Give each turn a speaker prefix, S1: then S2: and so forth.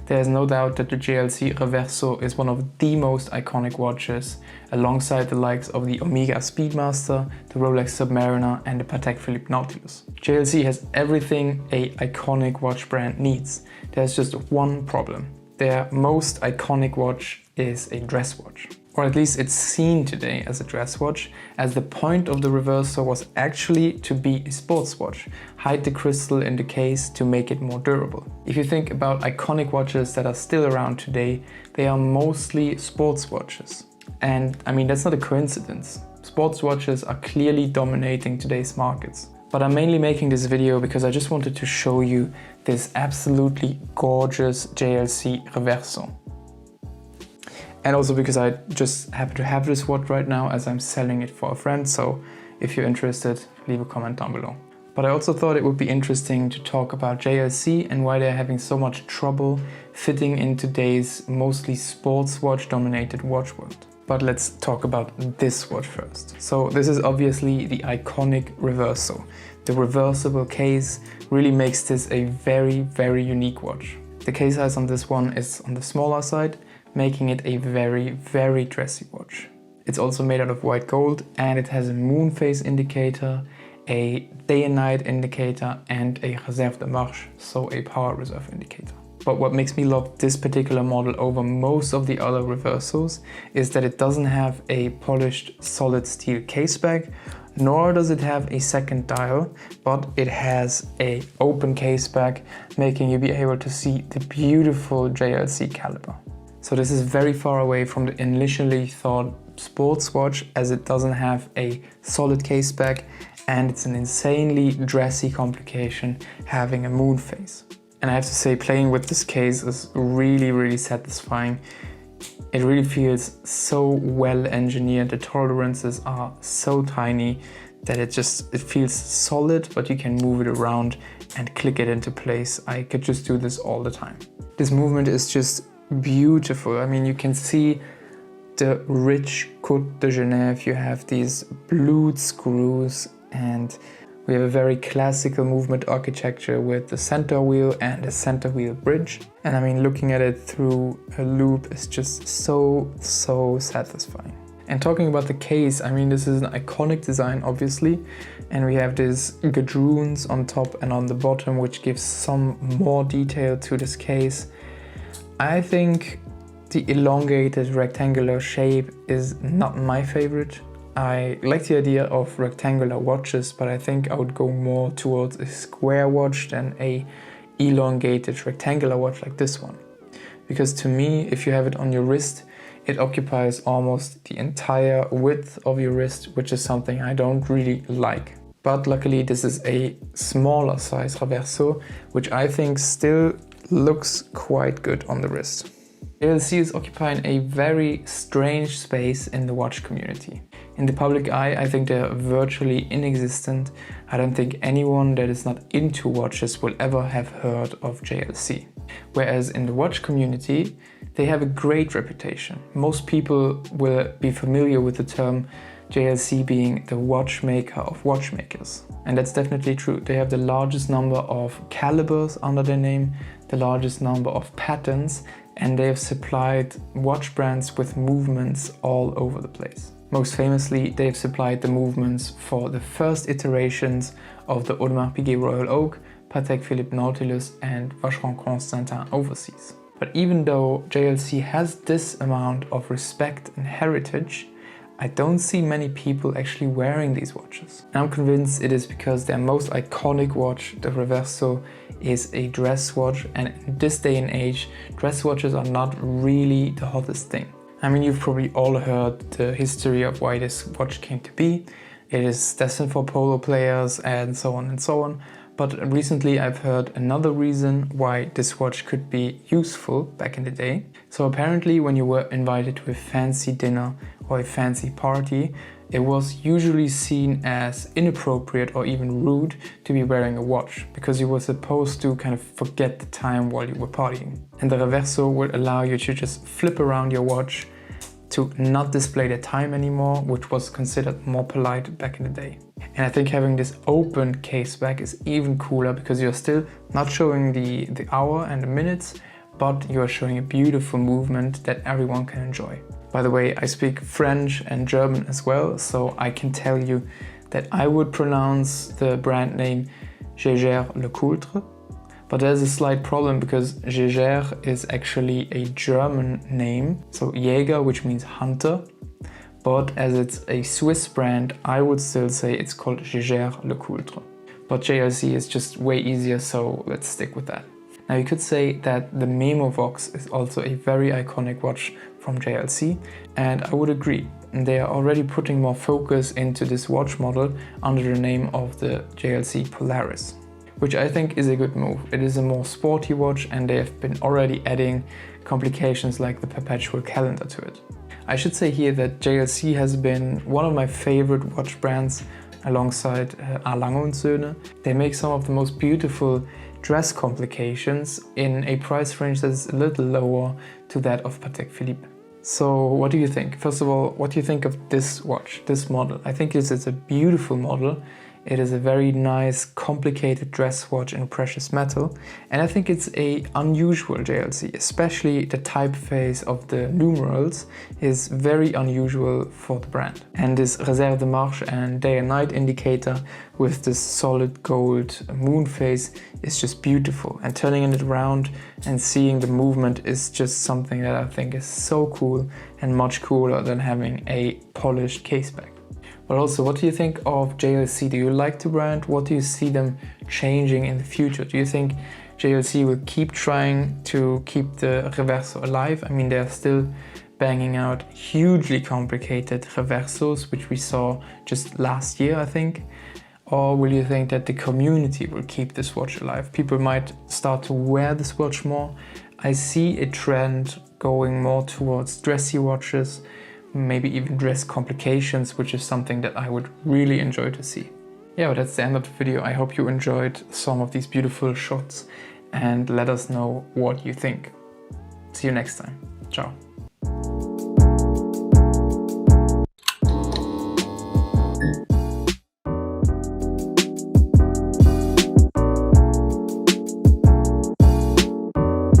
S1: There's no doubt that the JLC Reverso is one of the most iconic watches, alongside the likes of the Omega Speedmaster, the Rolex Submariner and the Patek Philippe Nautilus. JLC has everything an iconic watch brand needs. There's just one problem. Their most iconic watch is a dress watch. Or at least it's seen today as a dress watch, as the point of the Reverso was actually to be a sports watch, hide the crystal in the case to make it more durable. If you think about iconic watches that are still around today, they are mostly sports watches. And I mean, that's not a coincidence. Sports watches are clearly dominating today's markets. But I'm mainly making this video because I just wanted to show you this absolutely gorgeous JLC Reverso. And also because I just happen to have this watch right now as I'm selling it for a friend, so if you're interested, leave a comment down below. But I also thought it would be interesting to talk about JLC and why they're having so much trouble fitting in today's mostly sports watch dominated watch world. But let's talk about this watch first. So this is obviously the iconic Reverso. The reversible case really makes this a very, very unique watch. The case size on this one is on the smaller side, making it a very, very dressy watch. It's also made out of white gold and it has a moon phase indicator, a day and night indicator and a réserve de marche, so a power reserve indicator. But what makes me love this particular model over most of the other Reversos is that it doesn't have a polished solid steel caseback, nor does it have a second dial, but it has an open caseback, making you be able to see the beautiful JLC caliber. So this is very far away from the initially thought sports watch, as it doesn't have a solid caseback and it's an insanely dressy complication having a moon phase. And I have to say, playing with this case is really, really satisfying. It really feels so well engineered. The tolerances are so tiny that it feels solid, but you can move it around and click it into place. I could just do this all the time. This movement is just beautiful. I mean, you can see the rich Côte de Genève. You have these blued screws and we have a very classical movement architecture with the center wheel and a center wheel bridge. And I mean, looking at it through a loop is just so satisfying. And talking about the case, I mean, this is an iconic design, obviously. And we have these gadroons on top and on the bottom, which gives some more detail to this case. I think the elongated rectangular shape is not my favorite. I like the idea of rectangular watches, but I think I would go more towards a square watch than a elongated rectangular watch like this one. Because to me, if you have it on your wrist, it occupies almost the entire width of your wrist, which is something I don't really like. But luckily this is a smaller size Reverso, which I think still looks quite good on the wrist. JLC is occupying a very strange space in the watch community. In the public eye, I think they're virtually inexistent. I don't think anyone that is not into watches will ever have heard of JLC. Whereas in the watch community, they have a great reputation. Most people will be familiar with the term JLC being the watchmaker of watchmakers. And that's definitely true. They have the largest number of calibers under their name, the largest number of patents, and they have supplied watch brands with movements all over the place. Most famously, they have supplied the movements for the first iterations of the Audemars Piguet Royal Oak, Patek Philippe Nautilus and Vacheron Constantin Overseas. But even though JLC has this amount of respect and heritage, I don't see many people actually wearing these watches. And I'm convinced it is because their most iconic watch, the Reverso, is a dress watch, and in this day and age, dress watches are not really the hottest thing. I mean, you've probably all heard the history of why this watch came to be. It is destined for polo players and so on and so on. But recently I've heard another reason why this watch could be useful back in the day. So apparently when you were invited to a fancy dinner or a fancy party, it was usually seen as inappropriate or even rude to be wearing a watch, because you were supposed to kind of forget the time while you were partying. And the Reverso would allow you to just flip around your watch to not display the time anymore, which was considered more polite back in the day. And I think having this open case back is even cooler, because you're still not showing the hour and the minutes, but you are showing a beautiful movement that everyone can enjoy. By the way, I speak French and German as well, so I can tell you that I would pronounce the brand name Jeager-LeCoultre, but there's a slight problem because Jeager is actually a German name, so Jäger, which means hunter, but as it's a Swiss brand, I would still say it's called Jeager-LeCoultre. But JLC is just way easier, so let's stick with that. Now you could say that the Memo Vox is also a very iconic watch from JLC, and I would agree. They are already putting more focus into this watch model under the name of the JLC Polaris, which I think is a good move. It is a more sporty watch and they have been already adding complications like the perpetual calendar to it. I should say here that JLC has been one of my favorite watch brands alongside A. Lange & Söhne. They make some of the most beautiful dress complications in a price range that is a little lower to that of Patek Philippe. So what do you think? First of all, what do you think of this watch, this model? I think it's a beautiful model. It is a very nice, complicated dress watch in precious metal, and I think it's an unusual JLC, especially the typeface of the numerals is very unusual for the brand. And this Réserve de Marche and day and night indicator with this solid gold moon face is just beautiful, and turning it around and seeing the movement is just something that I think is so cool and much cooler than having a polished caseback. But also, what do you think of JLC? Do you like the brand? What do you see them changing in the future? Do you think JLC will keep trying to keep the Reverso alive? I mean, they're still banging out hugely complicated Reversos, which we saw just last year, I think. Or will you think that the community will keep this watch alive? People might start to wear this watch more. I see a trend going more towards dressy watches, maybe even dress complications, which is something that I would really enjoy to see. Yeah, but that's the end of the video. I hope you enjoyed some of these beautiful shots and let us know what you think. See you next time. Ciao.